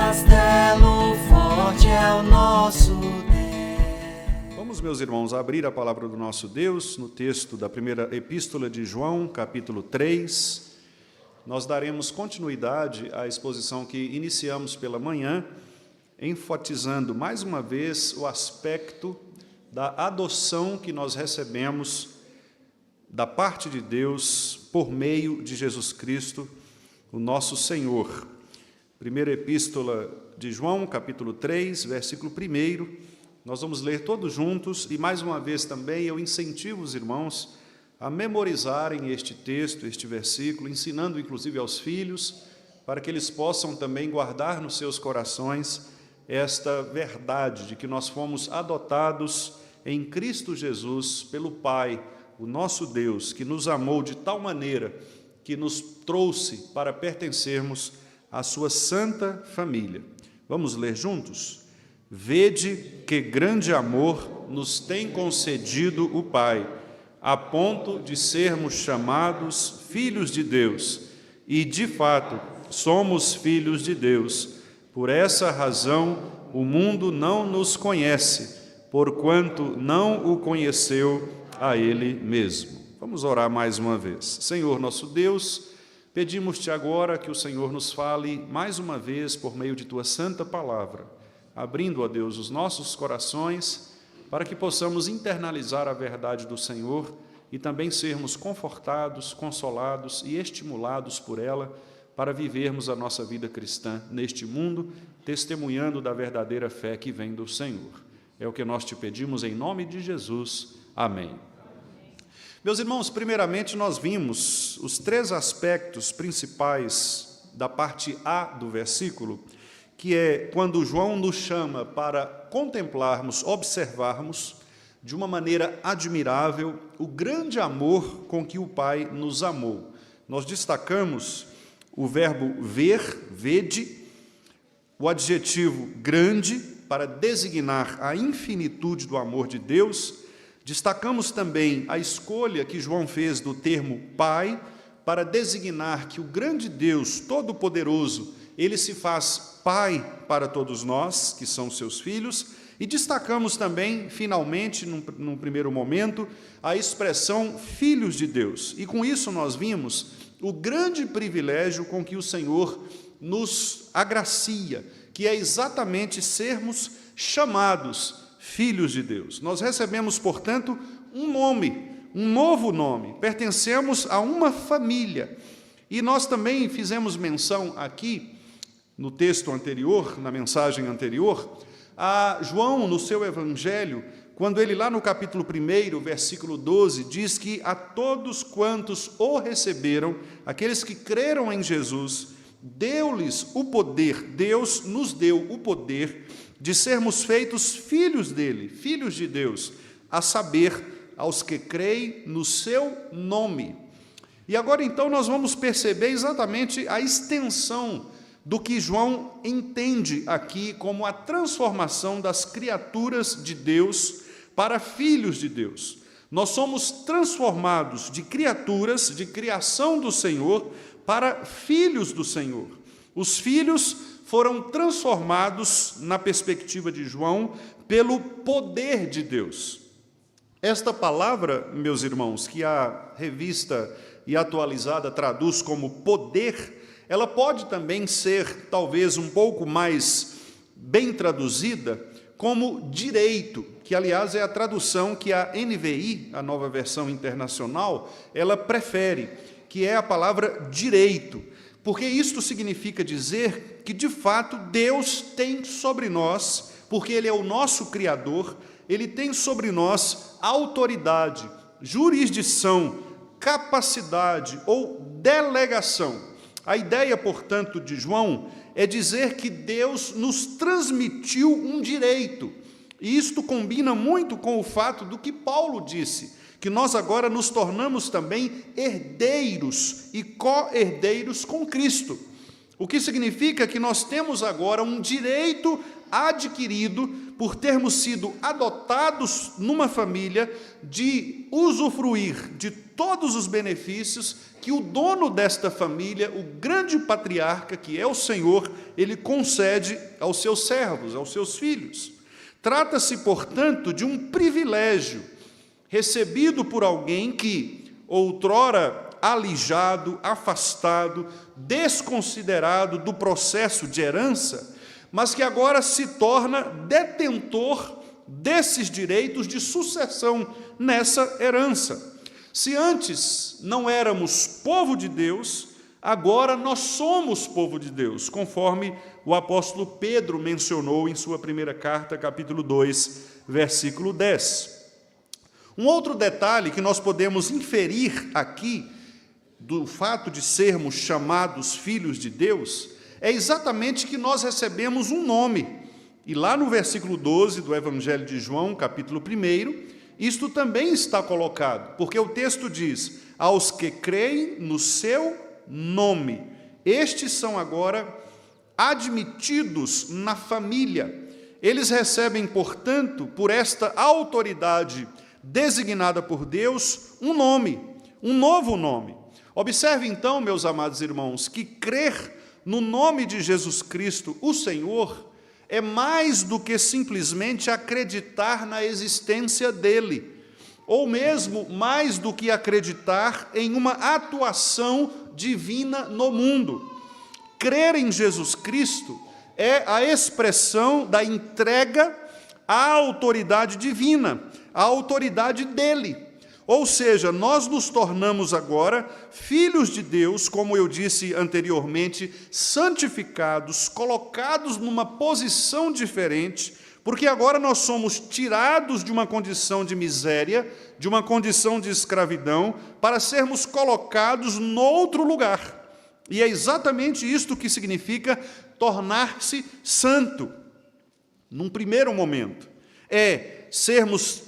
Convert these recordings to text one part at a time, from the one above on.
castelo forte é o nosso Deus. Vamos, meus irmãos, abrir a palavra do nosso Deus no texto da primeira epístola de João, capítulo 3. Nós daremos continuidade à exposição que iniciamos pela manhã, enfatizando mais uma vez o aspecto da adoção que nós recebemos da parte de Deus por meio de Jesus Cristo, o nosso Senhor. Primeira epístola de João, capítulo 3, versículo 1, nós vamos ler todos juntos e mais uma vez também eu incentivo os irmãos a memorizarem este texto, este versículo, ensinando inclusive aos filhos, para que eles possam também guardar nos seus corações esta verdade de que nós fomos adotados em Cristo Jesus pelo Pai, o nosso Deus, que nos amou de tal maneira que nos trouxe para pertencermos à sua santa família. Vamos ler juntos? Vede que grande amor nos tem concedido o Pai, a ponto de sermos chamados filhos de Deus, e de fato somos filhos de Deus. Por essa razão o mundo não nos conhece, porquanto não o conheceu a Ele mesmo. Vamos orar mais uma vez. Senhor nosso Deus, pedimos-te agora que o Senhor nos fale mais uma vez por meio de Tua santa palavra, abrindo, ó Deus, os nossos corações para que possamos internalizar a verdade do Senhor e também sermos confortados, consolados e estimulados por ela para vivermos a nossa vida cristã neste mundo, testemunhando da verdadeira fé que vem do Senhor. É o que nós te pedimos em nome de Jesus. Amém. Meus irmãos, primeiramente nós vimos os três aspectos principais da parte A do versículo, que é quando João nos chama para contemplarmos, observarmos, de uma maneira admirável, o grande amor com que o Pai nos amou. Nós destacamos o verbo ver, vede, o adjetivo grande, para designar a infinitude do amor de Deus. Destacamos também a escolha que João fez do termo Pai, para designar que o grande Deus Todo-Poderoso, Ele se faz Pai para todos nós, que são seus filhos, e destacamos também, finalmente, num primeiro momento, a expressão filhos de Deus. E com isso nós vimos o grande privilégio com que o Senhor nos agracia, que é exatamente sermos chamados filhos de Deus. Nós recebemos, portanto, um nome, um novo nome, pertencemos a uma família. E nós também fizemos menção aqui, no texto anterior, na mensagem anterior, a João, no seu evangelho, quando ele lá no capítulo 1, versículo 12, diz que a todos quantos o receberam, aqueles que creram em Jesus, deu-lhes o poder, Deus nos deu o poder de sermos feitos filhos dele, filhos de Deus, a saber, aos que creem no seu nome. E agora então nós vamos perceber exatamente a extensão do que João entende aqui como a transformação das criaturas de Deus para filhos de Deus. Nós somos transformados de criaturas, de criação do Senhor, para filhos do Senhor. Os filhos foram transformados, na perspectiva de João, pelo poder de Deus. Esta palavra, meus irmãos, que a revista e atualizada traduz como poder, ela pode também ser, talvez, um pouco mais bem traduzida como direito, que, aliás, é a tradução que a NVI, a Nova Versão Internacional, ela prefere, que é a palavra direito, porque isto significa dizer que, de fato, Deus tem sobre nós, porque Ele é o nosso Criador, Ele tem sobre nós autoridade, jurisdição, capacidade ou delegação. A ideia, portanto, de João é dizer que Deus nos transmitiu um direito, e isto combina muito com o fato do que Paulo disse, que nós agora nos tornamos também herdeiros e co-herdeiros com Cristo, o que significa que nós temos agora um direito adquirido por termos sido adotados numa família, de usufruir de todos os benefícios que o dono desta família, o grande patriarca, que é o Senhor, ele concede aos seus servos, aos seus filhos. Trata-se, portanto, de um privilégio recebido por alguém que, outrora alijado, afastado, desconsiderado do processo de herança, mas que agora se torna detentor desses direitos de sucessão nessa herança. Se antes não éramos povo de Deus, agora nós somos povo de Deus, conforme o apóstolo Pedro mencionou em sua primeira carta, capítulo 2, versículo 10. Um outro detalhe que nós podemos inferir aqui do fato de sermos chamados filhos de Deus é exatamente que nós recebemos um nome. E lá no versículo 12 do Evangelho de João, capítulo 1, isto também está colocado, porque o texto diz: aos que creem no seu nome, estes são agora admitidos na família. Eles recebem, portanto, por esta autoridade designada por Deus, um nome, um novo nome. Observe então, meus amados irmãos, que crer no nome de Jesus Cristo, o Senhor, é mais do que simplesmente acreditar na existência dele, ou mesmo mais do que acreditar em uma atuação divina no mundo. Crer em Jesus Cristo é a expressão da entrega à autoridade divina, à autoridade dele. Ou seja, nós nos tornamos agora filhos de Deus, como eu disse anteriormente, santificados, colocados numa posição diferente, porque agora nós somos tirados de uma condição de miséria, de uma condição de escravidão, para sermos colocados noutro lugar. E é exatamente isto que significa tornar-se santo. Num primeiro momento, é sermos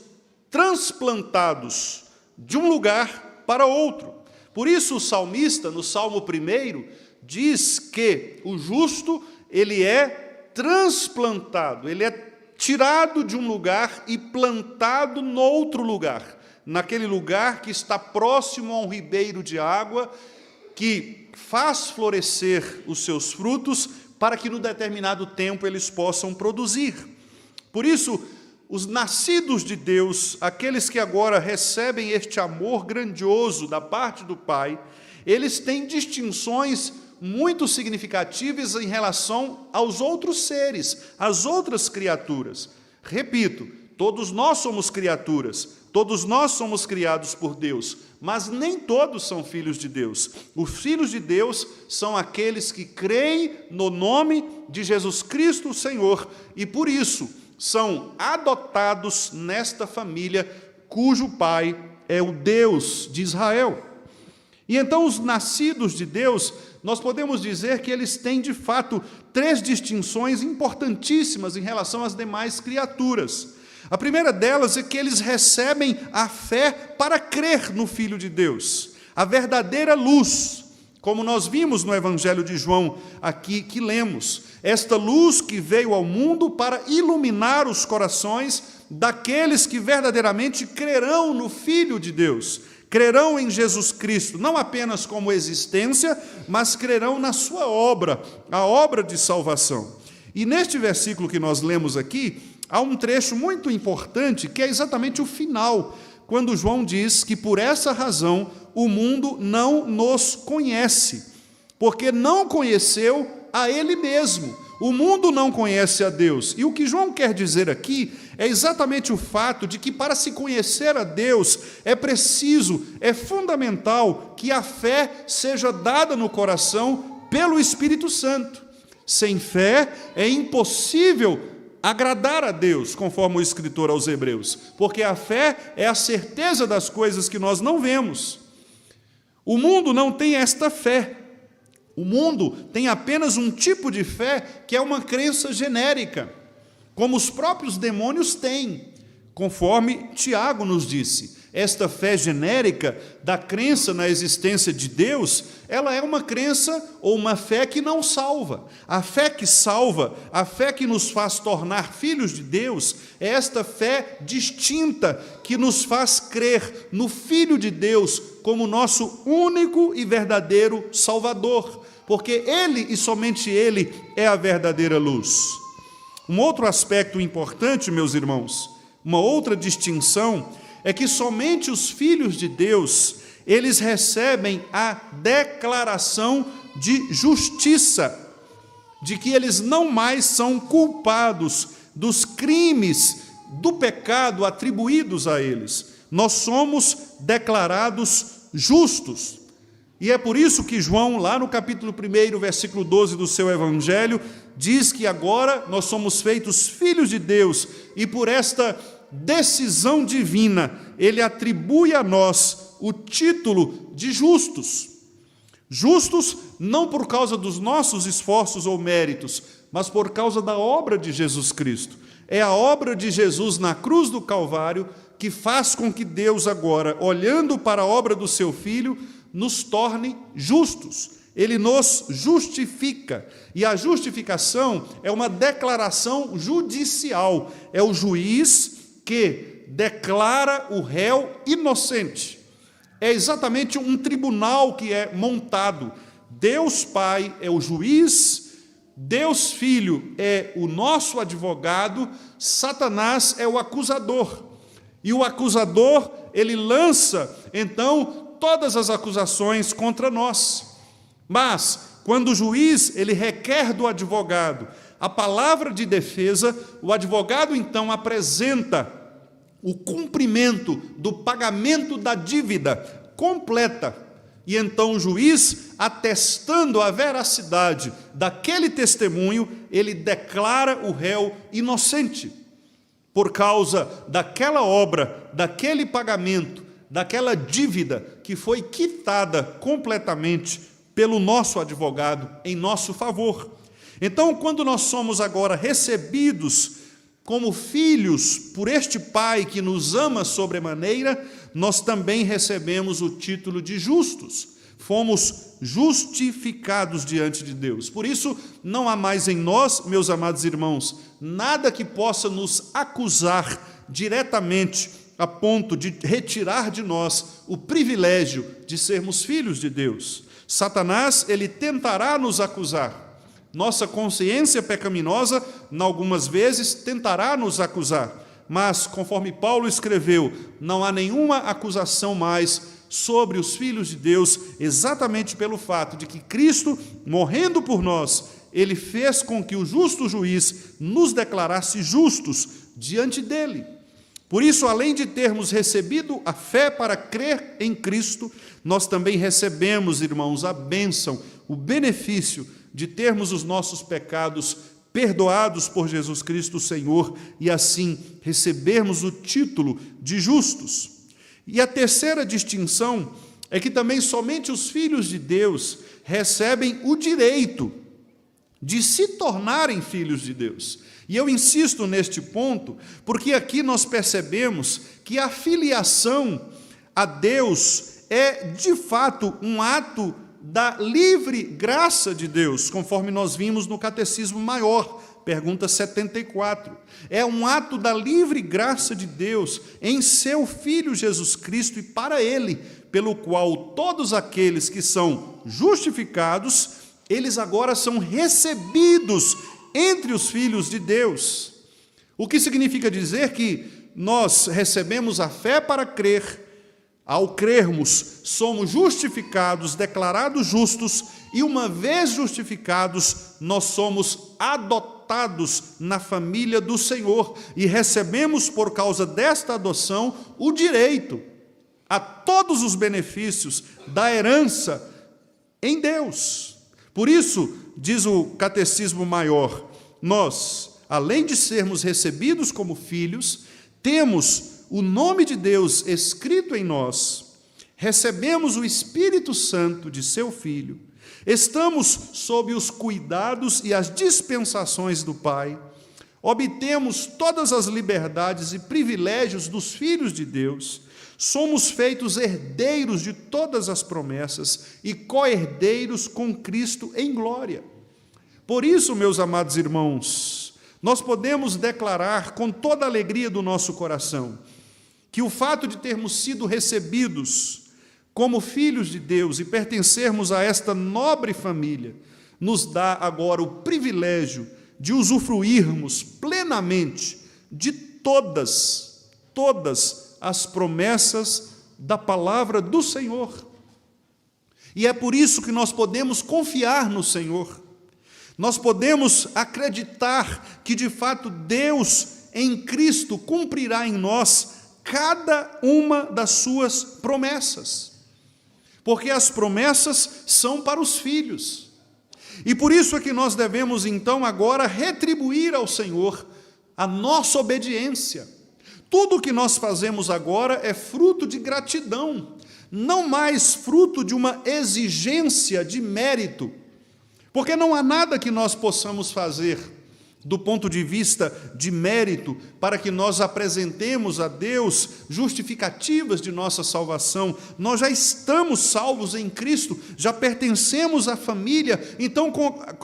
transplantados de um lugar para outro. Por isso o salmista, no Salmo 1, diz que o justo, ele é transplantado, ele é tirado de um lugar e plantado noutro lugar, naquele lugar que está próximo a um ribeiro de água, que faz florescer os seus frutos, para que no determinado tempo eles possam produzir. Por isso, os nascidos de Deus, aqueles que agora recebem este amor grandioso da parte do Pai, eles têm distinções muito significativas em relação aos outros seres, às outras criaturas. Repito, todos nós somos criaturas, todos nós somos criados por Deus, mas nem todos são filhos de Deus. Os filhos de Deus são aqueles que creem no nome de Jesus Cristo, o Senhor, e por isso são adotados nesta família, cujo pai é o Deus de Israel. E então os nascidos de Deus, nós podemos dizer que eles têm, de fato, 3 distinções importantíssimas em relação às demais criaturas. A primeira delas é que eles recebem a fé para crer no Filho de Deus, a verdadeira luz, como nós vimos no Evangelho de João aqui que lemos, esta luz que veio ao mundo para iluminar os corações daqueles que verdadeiramente crerão no Filho de Deus, crerão em Jesus Cristo, não apenas como existência, mas crerão na sua obra, a obra de salvação. E neste versículo que nós lemos aqui, há um trecho muito importante, que é exatamente o final, quando João diz que por essa razão o mundo não nos conhece, porque não conheceu a Ele mesmo. O mundo não conhece a Deus. E o que João quer dizer aqui é exatamente o fato de que para se conhecer a Deus é preciso, é fundamental que a fé seja dada no coração pelo Espírito Santo. Sem fé é impossível agradar a Deus, conforme o escritor aos Hebreus, porque a fé é a certeza das coisas que nós não vemos. O mundo não tem esta fé. O mundo tem apenas um tipo de fé que é uma crença genérica, como os próprios demônios têm, conforme Tiago nos disse. esta fé genérica da crença na existência de Deus, ela é uma crença ou uma fé que não salva. A fé que salva, a fé que nos faz tornar filhos de Deus, é esta fé distinta que nos faz crer no Filho de Deus como nosso único e verdadeiro Salvador, porque Ele e somente Ele é a verdadeira luz. Um outro aspecto importante, meus irmãos, uma outra distinção, é que somente os filhos de Deus, eles recebem a declaração de justiça, de que eles não mais são culpados dos crimes do pecado atribuídos a eles. Nós somos declarados justos. E é por isso que João, lá no capítulo 1, versículo 12 do seu evangelho, diz que agora nós somos feitos filhos de Deus, e por esta decisão divina, ele atribui a nós o título de justos. Justos não por causa dos nossos esforços ou méritos, mas por causa da obra de Jesus Cristo. É a obra de Jesus na cruz do Calvário que faz com que Deus agora, olhando para a obra do seu Filho, nos torne justos. Ele nos justifica. E a justificação é uma declaração judicial. É o juiz que declara o réu inocente. É exatamente um tribunal que é montado. Deus Pai é o juiz, Deus Filho é o nosso advogado, Satanás é o acusador. E o acusador, ele lança, então, todas as acusações contra nós. Mas, quando o juiz, ele requer do advogado a palavra de defesa, o advogado, então, apresenta o cumprimento do pagamento da dívida completa. E então o juiz, atestando a veracidade daquele testemunho, ele declara o réu inocente. Por causa daquela obra, daquele pagamento, daquela dívida que foi quitada completamente pelo nosso advogado em nosso favor. Então, quando nós somos agora recebidos como filhos por este Pai que nos ama sobremaneira, nós também recebemos o título de justos. Fomos justificados diante de Deus. Por isso, não há mais em nós, meus amados irmãos, nada que possa nos acusar diretamente a ponto de retirar de nós o privilégio de sermos filhos de Deus. Satanás, ele tentará nos acusar. Nossa consciência pecaminosa, algumas vezes, tentará nos acusar. Mas, conforme Paulo escreveu, não há nenhuma acusação mais sobre os filhos de Deus, exatamente pelo fato de que Cristo, morrendo por nós, ele fez com que o justo juiz nos declarasse justos diante dele. Por isso, além de termos recebido a fé para crer em Cristo, nós também recebemos, irmãos, a bênção, o benefício de termos os nossos pecados perdoados por Jesus Cristo, o Senhor, e assim recebermos o título de justos. E a terceira distinção é que também somente os filhos de Deus recebem o direito de se tornarem filhos de Deus. E eu insisto neste ponto, porque aqui nós percebemos que a filiação a Deus é, de fato, um ato da livre graça de Deus, conforme nós vimos no Catecismo Maior, pergunta 74. É um ato da livre graça de Deus em seu Filho Jesus Cristo e para Ele, pelo qual todos aqueles que são justificados, eles agora são recebidos entre os filhos de Deus. O que significa dizer que nós recebemos a fé para crer. Ao crermos, somos justificados, declarados justos, e uma vez justificados, nós somos adotados na família do Senhor e recebemos, por causa desta adoção, o direito a todos os benefícios da herança em Deus. Por isso, diz o Catecismo Maior, nós, além de sermos recebidos como filhos, temos o nome de Deus escrito em nós, recebemos o Espírito Santo de seu Filho, estamos sob os cuidados e as dispensações do Pai, obtemos todas as liberdades e privilégios dos filhos de Deus, somos feitos herdeiros de todas as promessas e co-herdeiros com Cristo em glória. Por isso, meus amados irmãos, nós podemos declarar com toda a alegria do nosso coração que o fato de termos sido recebidos como filhos de Deus e pertencermos a esta nobre família nos dá agora o privilégio de usufruirmos plenamente de todas as promessas da palavra do Senhor. E é por isso que nós podemos confiar no Senhor. Nós podemos acreditar que, de fato, Deus em Cristo cumprirá em nós cada uma das suas promessas. Porque as promessas são para os filhos. E por isso é que nós devemos, então, agora retribuir ao Senhor a nossa obediência. Tudo o que nós fazemos agora é fruto de gratidão, não mais fruto de uma exigência de mérito, porque não há nada que nós possamos fazer do ponto de vista de mérito para que nós apresentemos a Deus justificativas de nossa salvação. Nós já estamos salvos em Cristo, já pertencemos à família, então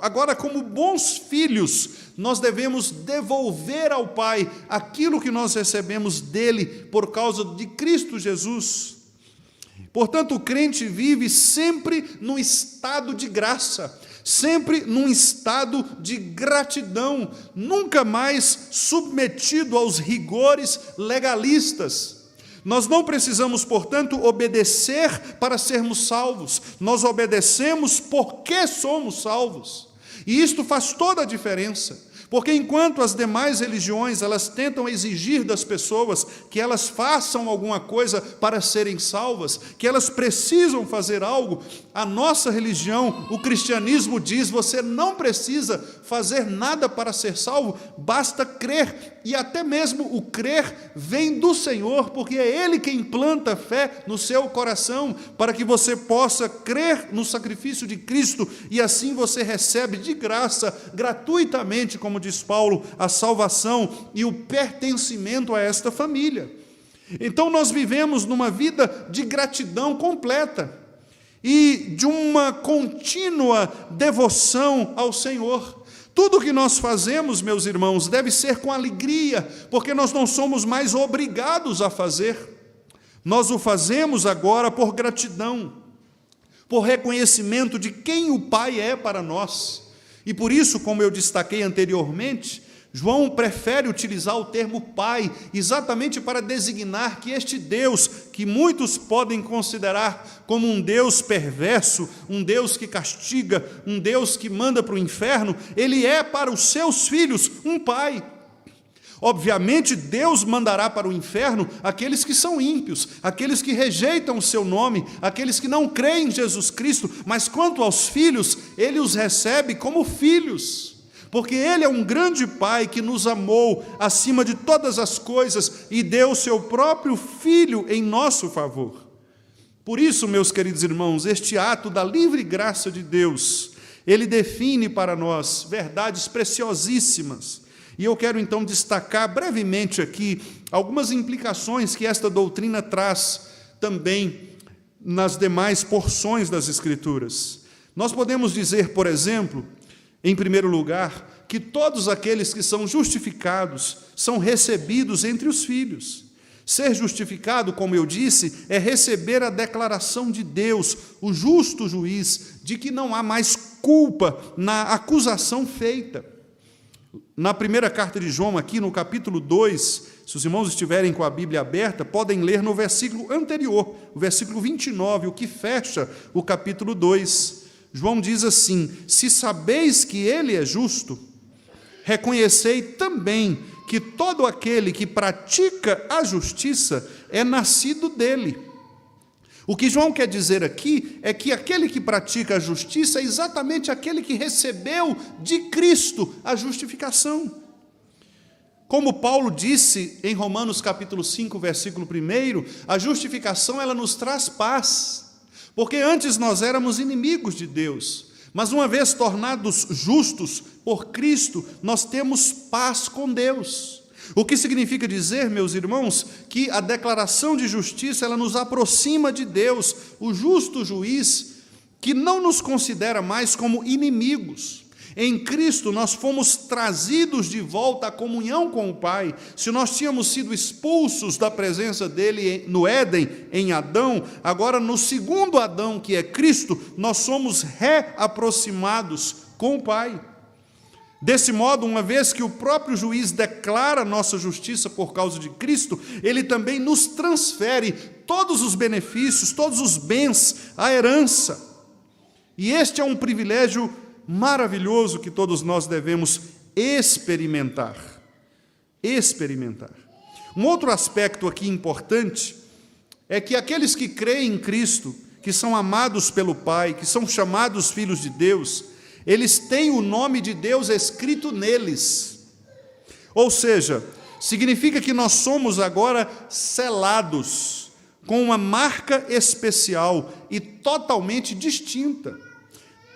agora, como bons filhos, nós devemos devolver ao Pai aquilo que nós recebemos dele por causa de Cristo Jesus. Portanto, o crente vive sempre num estado de graça, sempre num estado de gratidão, nunca mais submetido aos rigores legalistas. Nós não precisamos, portanto, obedecer para sermos salvos, nós obedecemos porque somos salvos. E isto faz toda a diferença. Porque enquanto as demais religiões, elas tentam exigir das pessoas que elas façam alguma coisa para serem salvas, que elas precisam fazer algo, a nossa religião, o cristianismo diz, você não precisa fazer nada para ser salvo, basta crer, e até mesmo o crer vem do Senhor, porque é Ele quem planta a fé no seu coração, para que você possa crer no sacrifício de Cristo, e assim você recebe de graça, gratuitamente, como diz Paulo, a salvação e o pertencimento a esta família. Então nós vivemos numa vida de gratidão completa e de uma contínua devoção ao Senhor. Tudo o que nós fazemos, meus irmãos, deve ser com alegria, porque nós não somos mais obrigados a fazer. Nós o fazemos agora por gratidão, por reconhecimento de quem o Pai é para nós. E por isso, como eu destaquei anteriormente, João prefere utilizar o termo Pai, exatamente para designar que este Deus, que muitos podem considerar como um Deus perverso, um Deus que castiga, um Deus que manda para o inferno, ele é para os seus filhos um Pai. Obviamente, Deus mandará para o inferno aqueles que são ímpios, aqueles que rejeitam o seu nome, aqueles que não creem em Jesus Cristo, mas quanto aos filhos, Ele os recebe como filhos, porque Ele é um grande Pai que nos amou acima de todas as coisas e deu o seu próprio Filho em nosso favor. Por isso, meus queridos irmãos, este ato da livre graça de Deus, ele define para nós verdades preciosíssimas. E eu quero então destacar brevemente aqui algumas implicações que esta doutrina traz também nas demais porções das Escrituras. Nós podemos dizer, por exemplo, em primeiro lugar, que todos aqueles que são justificados são recebidos entre os filhos. Ser justificado, como eu disse, é receber a declaração de Deus, o justo juiz, de que não há mais culpa na acusação feita. Na primeira carta de João, aqui no capítulo 2, se os irmãos estiverem com a Bíblia aberta, podem ler no versículo anterior, o versículo 29, o que fecha o capítulo 2. João diz assim: se sabeis que ele é justo, reconhecei também que todo aquele que pratica a justiça é nascido dele. O que João quer dizer aqui é que aquele que pratica a justiça é exatamente aquele que recebeu de Cristo a justificação. Como Paulo disse em Romanos capítulo 5, versículo 1, a justificação ela nos traz paz, porque antes nós éramos inimigos de Deus, mas uma vez tornados justos por Cristo, nós temos paz com Deus. O que significa dizer, meus irmãos, que a declaração de justiça ela nos aproxima de Deus, o justo juiz, que não nos considera mais como inimigos. Em Cristo nós fomos trazidos de volta à comunhão com o Pai. Se nós tínhamos sido expulsos da presença dele no Éden, em Adão, agora no segundo Adão, que é Cristo, nós somos reaproximados com o Pai. Desse modo, uma vez que o próprio juiz declara nossa justiça por causa de Cristo, ele também nos transfere todos os benefícios, todos os bens, a herança. E este é um privilégio maravilhoso que todos nós devemos experimentar. Experimentar. Um outro aspecto aqui importante é que aqueles que creem em Cristo, que são amados pelo Pai, que são chamados filhos de Deus, eles têm o nome de Deus escrito neles. Ou seja, significa que nós somos agora selados com uma marca especial e totalmente distinta.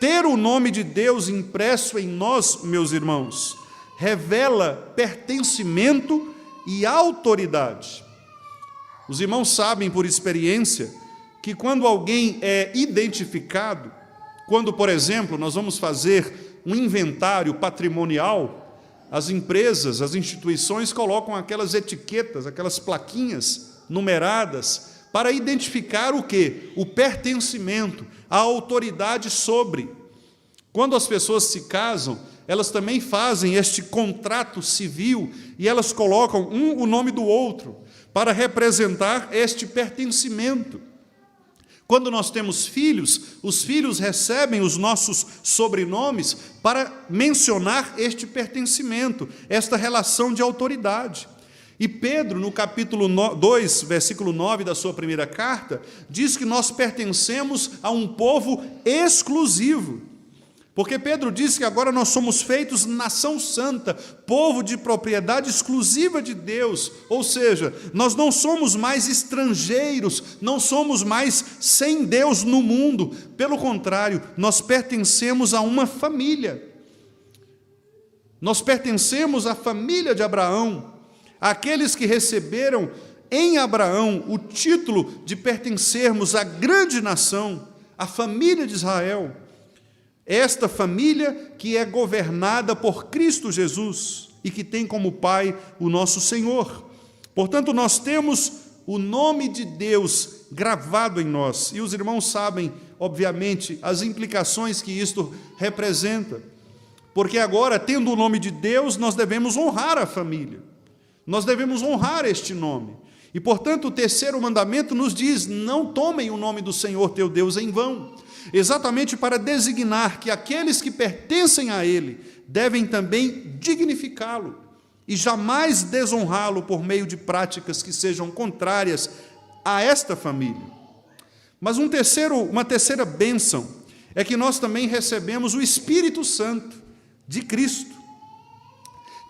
Ter o nome de Deus impresso em nós, meus irmãos, revela pertencimento e autoridade. Os irmãos sabem por experiência que quando alguém é identificado, quando, por exemplo, nós vamos fazer um inventário patrimonial, as empresas, as instituições colocam aquelas etiquetas, aquelas plaquinhas numeradas, para identificar o quê? O pertencimento, a autoridade sobre. Quando as pessoas se casam, elas também fazem este contrato civil e elas colocam o nome do outro, para representar este pertencimento. Quando nós temos filhos, os filhos recebem os nossos sobrenomes para mencionar este pertencimento, esta relação de autoridade. E Pedro, no capítulo 2, versículo 9 da sua primeira carta, diz que nós pertencemos a um povo exclusivo. Porque Pedro diz que agora nós somos feitos nação santa, povo de propriedade exclusiva de Deus. Ou seja, nós não somos mais estrangeiros, não somos mais sem Deus no mundo. Pelo contrário, nós pertencemos a uma família. Nós pertencemos à família de Abraão, aqueles que receberam em Abraão o título de pertencermos à grande nação, à família de Israel. Esta família que é governada por Cristo Jesus e que tem como Pai o nosso Senhor. Portanto, nós temos o nome de Deus gravado em nós. E os irmãos sabem, obviamente, as implicações que isto representa. Porque agora, tendo o nome de Deus, nós devemos honrar a família. Nós devemos honrar este nome. E, portanto, o terceiro mandamento nos diz: não tomem o nome do Senhor teu Deus em vão. Exatamente para designar que aqueles que pertencem a Ele devem também dignificá-lo e jamais desonrá-lo por meio de práticas que sejam contrárias a esta família. Mas uma terceira bênção é que nós também recebemos o Espírito Santo de Cristo.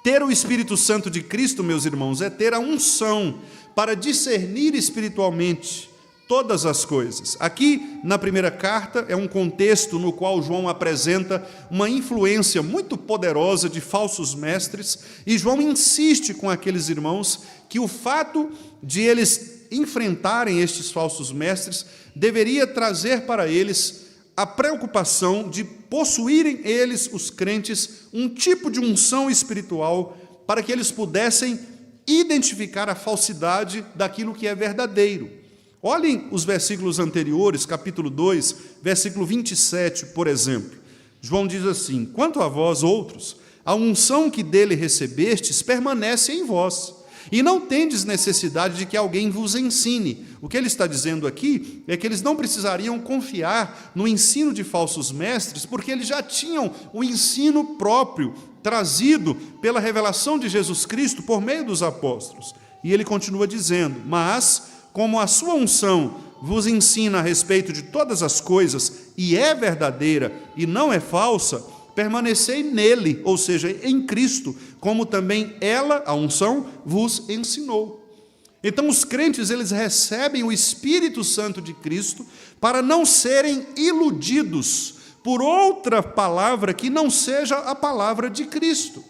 Ter o Espírito Santo de Cristo, meus irmãos, é ter a unção para discernir espiritualmente todas as coisas. Aqui, na primeira carta, é um contexto no qual João apresenta uma influência muito poderosa de falsos mestres, e João insiste com aqueles irmãos que o fato de eles enfrentarem estes falsos mestres deveria trazer para eles a preocupação de possuírem eles, os crentes, um tipo de unção espiritual para que eles pudessem identificar a falsidade daquilo que é verdadeiro. Olhem os versículos anteriores, capítulo 2, versículo 27, por exemplo. João diz assim: quanto a vós outros, a unção que dele recebestes permanece em vós, e não tendes necessidade de que alguém vos ensine. O que ele está dizendo aqui é que eles não precisariam confiar no ensino de falsos mestres, porque eles já tinham o ensino próprio, trazido pela revelação de Jesus Cristo por meio dos apóstolos. E ele continua dizendo: mas como a sua unção vos ensina a respeito de todas as coisas, e é verdadeira e não é falsa, permanecei nele, ou seja, em Cristo, como também ela, a unção, vos ensinou. Então os crentes, eles recebem o Espírito Santo de Cristo para não serem iludidos por outra palavra que não seja a palavra de Cristo.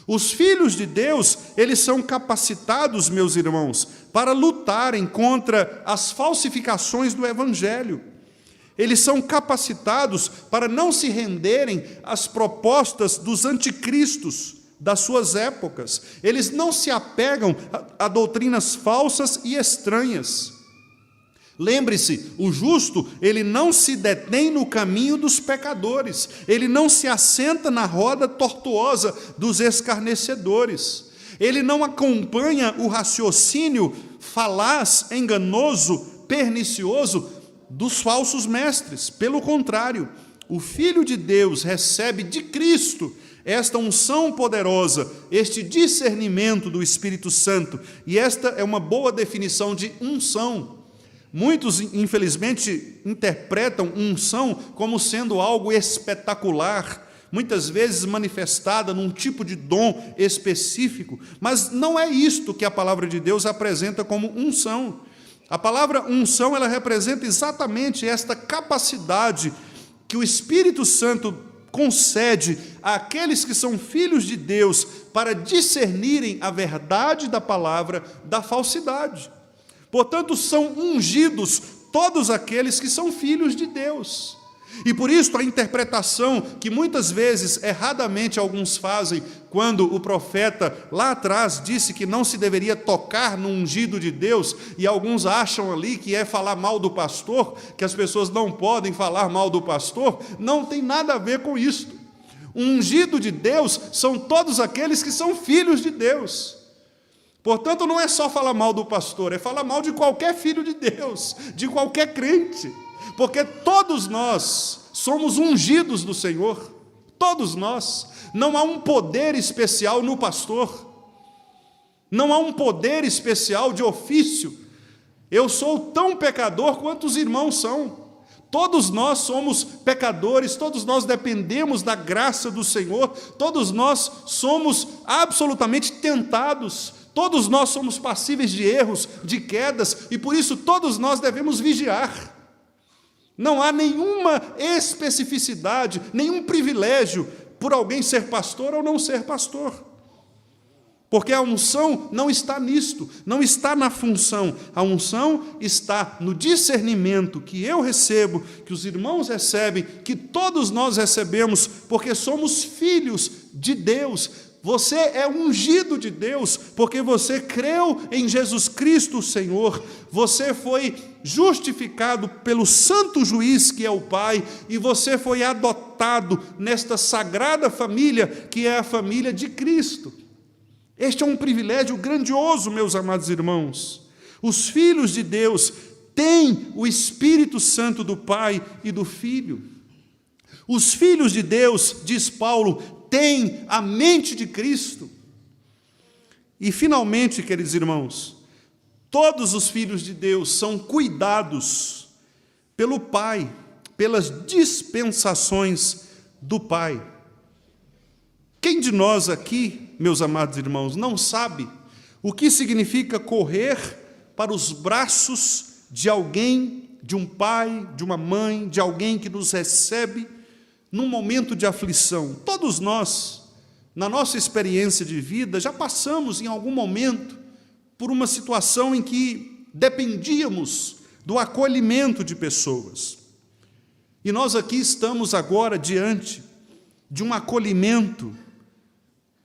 Os filhos de Deus, eles são capacitados, meus irmãos, para lutarem contra as falsificações do Evangelho. Eles são capacitados para não se renderem às propostas dos anticristos das suas épocas. Eles não se apegam a doutrinas falsas e estranhas. Lembre-se, o justo, ele não se detém no caminho dos pecadores, ele não se assenta na roda tortuosa dos escarnecedores, ele não acompanha o raciocínio falaz, enganoso, pernicioso dos falsos mestres. Pelo contrário, o Filho de Deus recebe de Cristo esta unção poderosa, este discernimento do Espírito Santo, e esta é uma boa definição de unção. Muitos, infelizmente, interpretam unção como sendo algo espetacular, muitas vezes manifestada num tipo de dom específico, mas não é isto que a palavra de Deus apresenta como unção. A palavra unção, ela representa exatamente esta capacidade que o Espírito Santo concede àqueles que são filhos de Deus para discernirem a verdade da palavra da falsidade. Portanto, são ungidos todos aqueles que são filhos de Deus. E por isso a interpretação que muitas vezes erradamente alguns fazem, quando o profeta lá atrás disse que não se deveria tocar no ungido de Deus, e alguns acham ali que é falar mal do pastor, que as pessoas não podem falar mal do pastor, não tem nada a ver com isso. O ungido de Deus são todos aqueles que são filhos de Deus. Portanto, não é só falar mal do pastor, é falar mal de qualquer filho de Deus, de qualquer crente, porque todos nós somos ungidos do Senhor, todos nós. Não há um poder especial no pastor, não há um poder especial de ofício. Eu sou tão pecador quanto os irmãos são. Todos nós somos pecadores, todos nós dependemos da graça do Senhor, todos nós somos absolutamente tentados, todos nós somos passíveis de erros, de quedas, e por isso todos nós devemos vigiar. Não há nenhuma especificidade, nenhum privilégio por alguém ser pastor ou não ser pastor. Porque a unção não está nisto, não está na função. A unção está no discernimento que eu recebo, que os irmãos recebem, que todos nós recebemos, porque somos filhos de Deus. Você é ungido de Deus, porque você creu em Jesus Cristo, o Senhor. Você foi justificado pelo santo juiz, que é o Pai, e você foi adotado nesta sagrada família, que é a família de Cristo. Este é um privilégio grandioso, meus amados irmãos. Os filhos de Deus têm o Espírito Santo do Pai e do Filho. Os filhos de Deus, diz Paulo, têm a mente de Cristo. E, finalmente, queridos irmãos, todos os filhos de Deus são cuidados pelo Pai, pelas dispensações do Pai. Quem de nós aqui, meus amados irmãos, não sabe o que significa correr para os braços de alguém, de um pai, de uma mãe, de alguém que nos recebe num momento de aflição? Todos nós, na nossa experiência de vida, já passamos em algum momento por uma situação em que dependíamos do acolhimento de pessoas. E nós aqui estamos agora diante de um acolhimento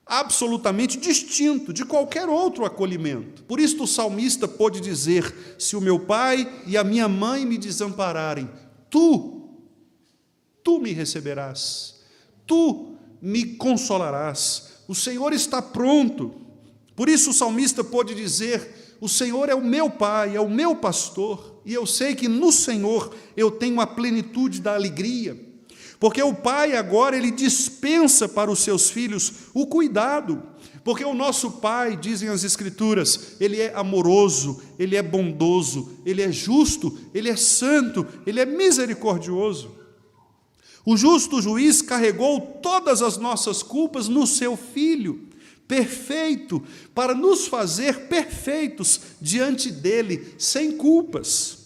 absolutamente distinto de qualquer outro acolhimento. Por isso o salmista pôde dizer: se o meu pai e a minha mãe me desampararem, tu me receberás, tu me consolarás. O Senhor está pronto. Por isso o salmista pôde dizer: o Senhor é o meu pai, é o meu pastor, e eu sei que no Senhor eu tenho a plenitude da alegria. Porque o Pai agora, Ele dispensa para os seus filhos o cuidado. Porque o nosso Pai, dizem as Escrituras, Ele é amoroso, Ele é bondoso, Ele é justo, Ele é santo, Ele é misericordioso. O justo juiz carregou todas as nossas culpas no seu Filho, perfeito, para nos fazer perfeitos diante dEle, sem culpas.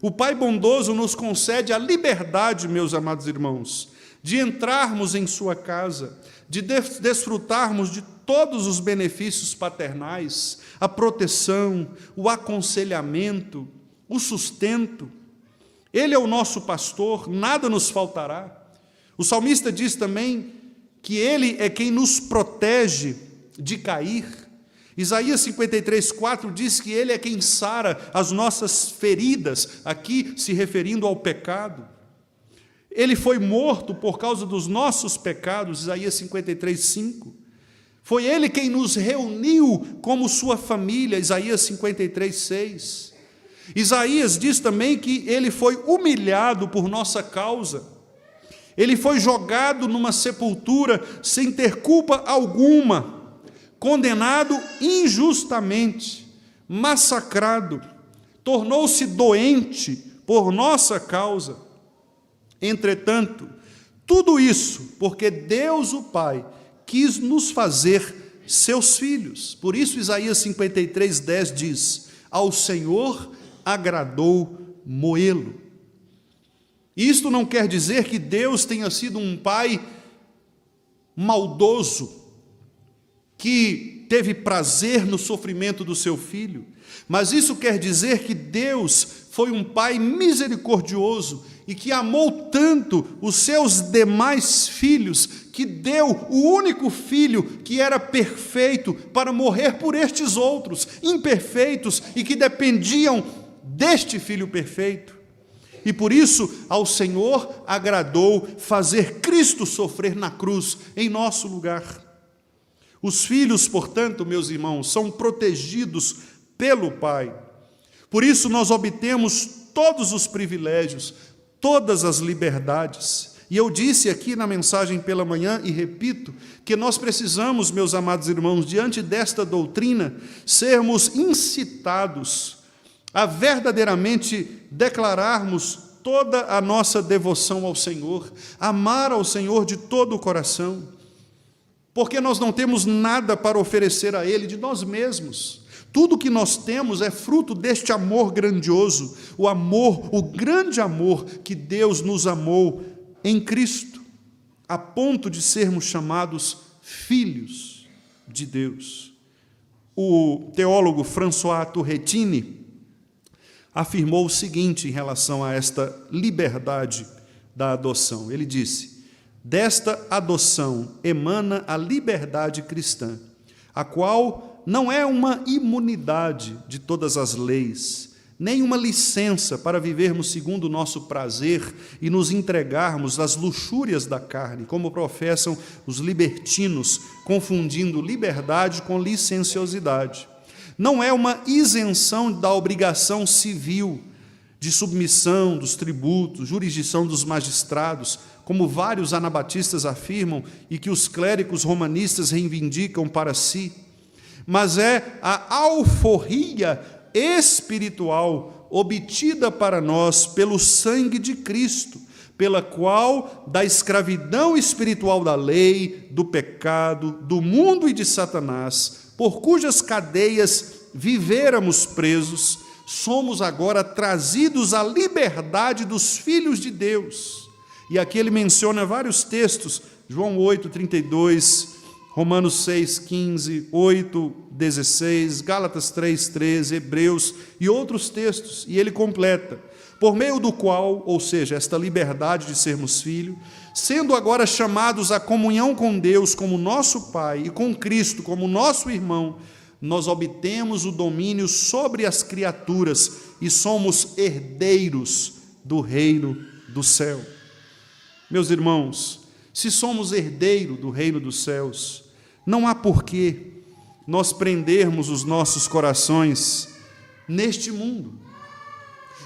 O Pai bondoso nos concede a liberdade, meus amados irmãos, de entrarmos em sua casa, de desfrutarmos de todos os benefícios paternais, a proteção, o aconselhamento, o sustento. Ele é o nosso pastor, nada nos faltará. O salmista diz também que Ele é quem nos protege de cair. Isaías 53:4 diz que Ele é quem sara as nossas feridas, aqui se referindo ao pecado. Ele foi morto por causa dos nossos pecados, Isaías 53:5. Foi Ele quem nos reuniu como sua família, Isaías 53:6. Isaías diz também que Ele foi humilhado por nossa causa. Ele foi jogado numa sepultura sem ter culpa alguma, condenado injustamente, massacrado, tornou-se doente por nossa causa. Entretanto, tudo isso porque Deus o Pai quis nos fazer seus filhos. Por isso Isaías 53:10 diz: ao Senhor agradou moê-lo. Isto não quer dizer que Deus tenha sido um pai maldoso, que teve prazer no sofrimento do seu filho, mas isso quer dizer que Deus foi um pai misericordioso e que amou tanto os seus demais filhos, que deu o único filho que era perfeito para morrer por estes outros, imperfeitos e que dependiam deste filho perfeito. E por isso ao Senhor agradou fazer Cristo sofrer na cruz em nosso lugar. Os filhos, portanto, meus irmãos, são protegidos pelo Pai. Por isso nós obtemos todos os privilégios, todas as liberdades. E eu disse aqui na mensagem pela manhã, e repito, que nós precisamos, meus amados irmãos, diante desta doutrina, sermos incitados a verdadeiramente declararmos toda a nossa devoção ao Senhor, amar ao Senhor de todo o coração, porque nós não temos nada para oferecer a Ele de nós mesmos. Tudo que nós temos é fruto deste amor grandioso, o grande amor que Deus nos amou em Cristo, a ponto de sermos chamados filhos de Deus. O teólogo François Turretini afirmou o seguinte em relação a esta liberdade da adoção. Ele disse: desta adoção emana a liberdade cristã, a qual não é uma imunidade de todas as leis, nem uma licença para vivermos segundo o nosso prazer e nos entregarmos às luxúrias da carne, como professam os libertinos, confundindo liberdade com licenciosidade. Não é uma isenção da obrigação civil, de submissão dos tributos, jurisdição dos magistrados, como vários anabatistas afirmam e que os clérigos romanistas reivindicam para si, mas é a alforria espiritual obtida para nós pelo sangue de Cristo, pela qual da escravidão espiritual da lei, do pecado, do mundo e de Satanás, por cujas cadeias vivéramos presos, somos agora trazidos à liberdade dos filhos de Deus. E aqui ele menciona vários textos, João 8:32, Romanos 6:15, 8:16, Gálatas 3:13, Hebreus e outros textos, e ele completa: por meio do qual, ou seja, esta liberdade de sermos filhos, sendo agora chamados à comunhão com Deus como nosso Pai e com Cristo como nosso irmão, nós obtemos o domínio sobre as criaturas e somos herdeiros do reino do céu. Meus irmãos, se somos herdeiros do reino dos céus, não há porquê nós prendermos os nossos corações neste mundo.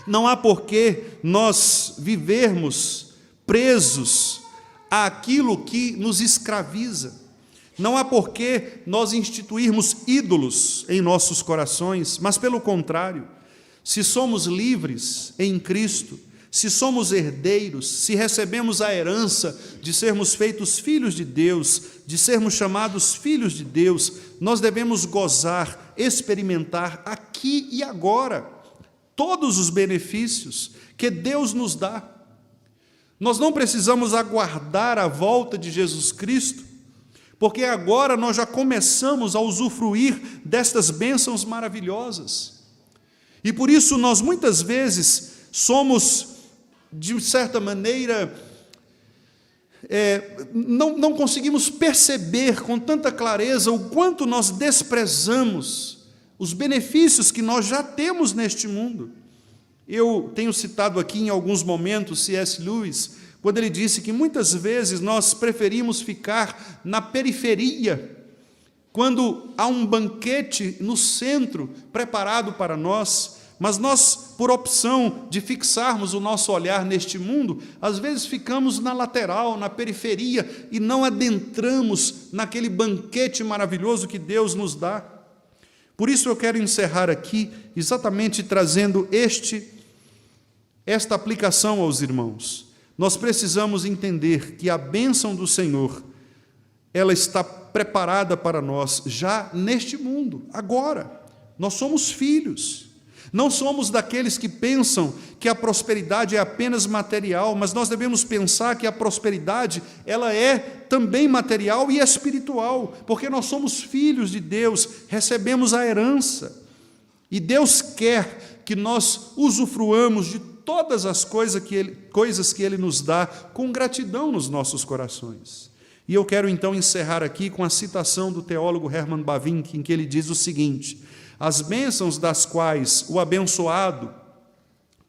Não há porquê nós vivermos presos àquilo que nos escraviza. Não há porquê nós instituirmos ídolos em nossos corações, mas pelo contrário, se somos livres em Cristo, se somos herdeiros, se recebemos a herança de sermos feitos filhos de Deus, de sermos chamados filhos de Deus, nós devemos gozar, experimentar aqui e agora todos os benefícios que Deus nos dá. Nós não precisamos aguardar a volta de Jesus Cristo, porque agora nós já começamos a usufruir destas bênçãos maravilhosas. E por isso nós muitas vezes somos, de certa maneira, não conseguimos perceber com tanta clareza o quanto nós desprezamos os benefícios que nós já temos neste mundo. Eu tenho citado aqui em alguns momentos C.S. Lewis, quando ele disse que muitas vezes nós preferimos ficar na periferia, quando há um banquete no centro preparado para nós, mas nós, por opção de fixarmos o nosso olhar neste mundo, às vezes ficamos na lateral, na periferia, e não adentramos naquele banquete maravilhoso que Deus nos dá. Por isso eu quero encerrar aqui, exatamente trazendo esta aplicação aos irmãos. Nós precisamos entender que a bênção do Senhor, ela está preparada para nós já neste mundo, agora. Nós somos filhos. Não somos daqueles que pensam que a prosperidade é apenas material, mas nós devemos pensar que a prosperidade, ela é também material e espiritual, porque nós somos filhos de Deus, recebemos a herança. E Deus quer que nós usufruamos de todas as coisas que Ele nos dá com gratidão nos nossos corações. E eu quero então encerrar aqui com a citação do teólogo Herman Bavinck, em que ele diz o seguinte: as bênçãos das quais o abençoado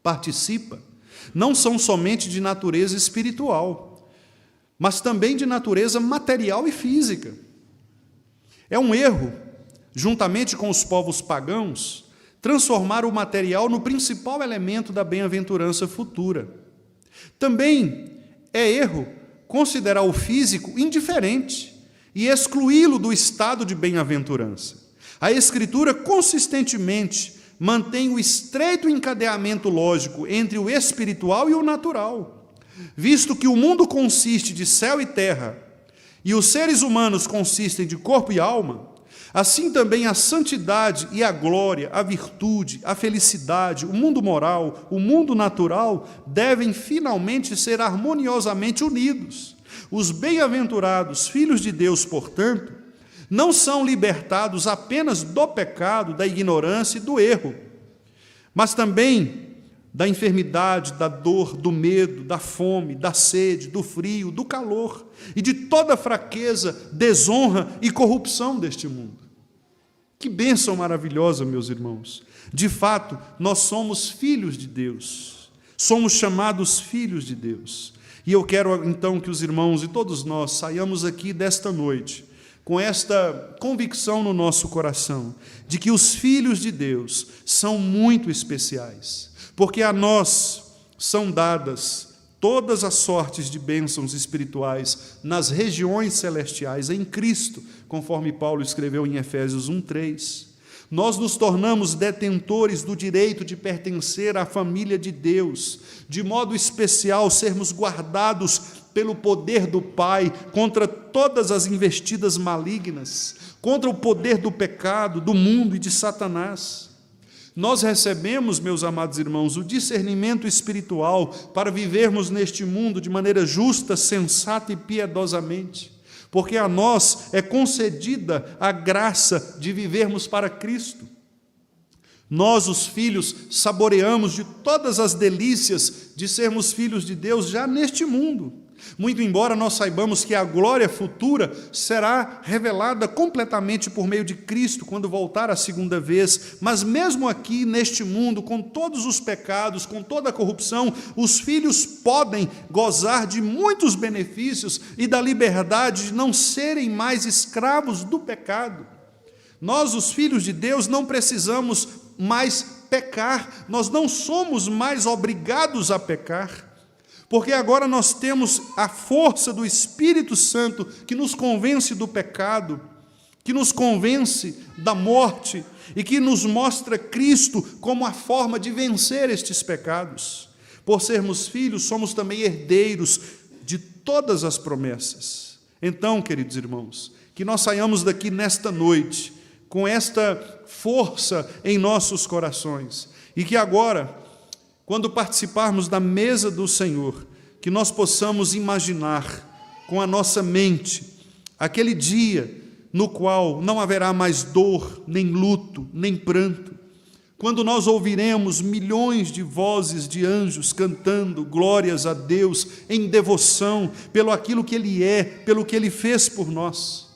participa não são somente de natureza espiritual, mas também de natureza material e física. É um erro, juntamente com os povos pagãos, transformar o material no principal elemento da bem-aventurança futura. Também é erro considerar o físico indiferente e excluí-lo do estado de bem-aventurança. A Escritura consistentemente mantém o estreito encadeamento lógico entre o espiritual e o natural, visto que o mundo consiste de céu e terra, e os seres humanos consistem de corpo e alma. Assim também a santidade e a glória, a virtude, a felicidade, o mundo moral, o mundo natural devem finalmente ser harmoniosamente unidos. Os bem-aventurados filhos de Deus, portanto, não são libertados apenas do pecado, da ignorância e do erro, mas também da enfermidade, da dor, do medo, da fome, da sede, do frio, do calor e de toda fraqueza, desonra e corrupção deste mundo. Que bênção maravilhosa, meus irmãos! De fato, nós somos filhos de Deus, somos chamados filhos de Deus. E eu quero então que os irmãos e todos nós saiamos aqui desta noite com esta convicção no nosso coração, de que os filhos de Deus são muito especiais, porque a nós são dadas todas as sortes de bênçãos espirituais nas regiões celestiais em Cristo, conforme Paulo escreveu em Efésios 1:3. Nós nos tornamos detentores do direito de pertencer à família de Deus, de modo especial sermos guardados pelo poder do Pai contra todas as investidas malignas, contra o poder do pecado, do mundo e de Satanás. Nós recebemos, meus amados irmãos, o discernimento espiritual para vivermos neste mundo de maneira justa, sensata e piedosamente, porque a nós é concedida a graça de vivermos para Cristo. Nós, os filhos, saboreamos de todas as delícias de sermos filhos de Deus já neste mundo, muito embora nós saibamos que a glória futura será revelada completamente por meio de Cristo, quando voltar a segunda vez. Mas mesmo aqui, neste mundo, com todos os pecados, com toda a corrupção, os filhos podem gozar de muitos benefícios e da liberdade de não serem mais escravos do pecado. Nós, os filhos de Deus, não precisamos mais pecar, nós não somos mais obrigados a pecar, porque agora nós temos a força do Espírito Santo que nos convence do pecado, que nos convence da morte e que nos mostra Cristo como a forma de vencer estes pecados. Por sermos filhos, somos também herdeiros de todas as promessas. Então, queridos irmãos, que nós saiamos daqui nesta noite com esta força em nossos corações E que agora, quando participarmos da mesa do Senhor, que nós possamos imaginar com a nossa mente aquele dia no qual não haverá mais dor, nem luto, nem pranto, quando nós ouviremos milhões de vozes de anjos cantando glórias a Deus em devoção pelo aquilo que Ele é, pelo que Ele fez por nós.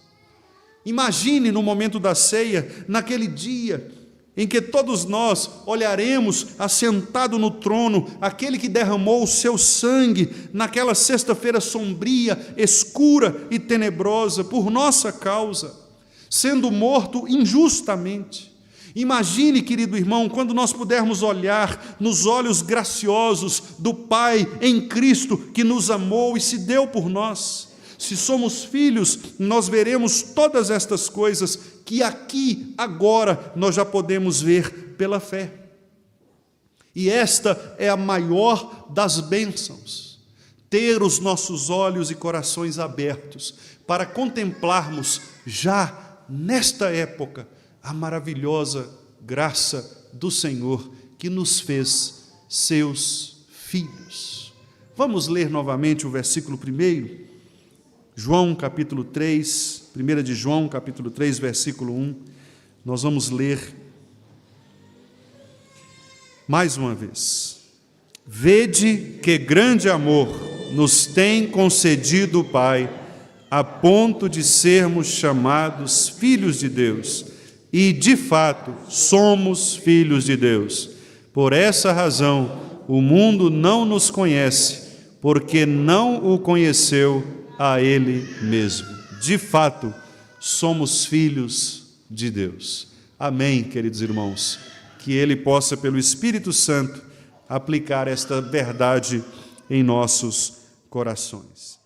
Imagine no momento da ceia, naquele dia em que todos nós olharemos assentado no trono aquele que derramou o seu sangue naquela sexta-feira sombria, escura e tenebrosa por nossa causa, sendo morto injustamente. Imagine, querido irmão, quando nós pudermos olhar nos olhos graciosos do Pai em Cristo que nos amou e se deu por nós. Se somos filhos, nós veremos todas estas coisas que aqui, agora, nós já podemos ver pela fé. E esta é a maior das bênçãos, ter os nossos olhos e corações abertos para contemplarmos já nesta época a maravilhosa graça do Senhor que nos fez seus filhos. Vamos ler novamente o versículo 1, João capítulo 3, 1 de João capítulo 3, versículo 1. Nós vamos ler mais uma vez. Vede que grande amor nos tem concedido o Pai, a ponto de sermos chamados filhos de Deus. E, de fato, somos filhos de Deus. Por essa razão, o mundo não nos conhece, porque não o conheceu a Ele mesmo. De fato, somos filhos de Deus. Amém, queridos irmãos. Que Ele possa, pelo Espírito Santo, aplicar esta verdade em nossos corações.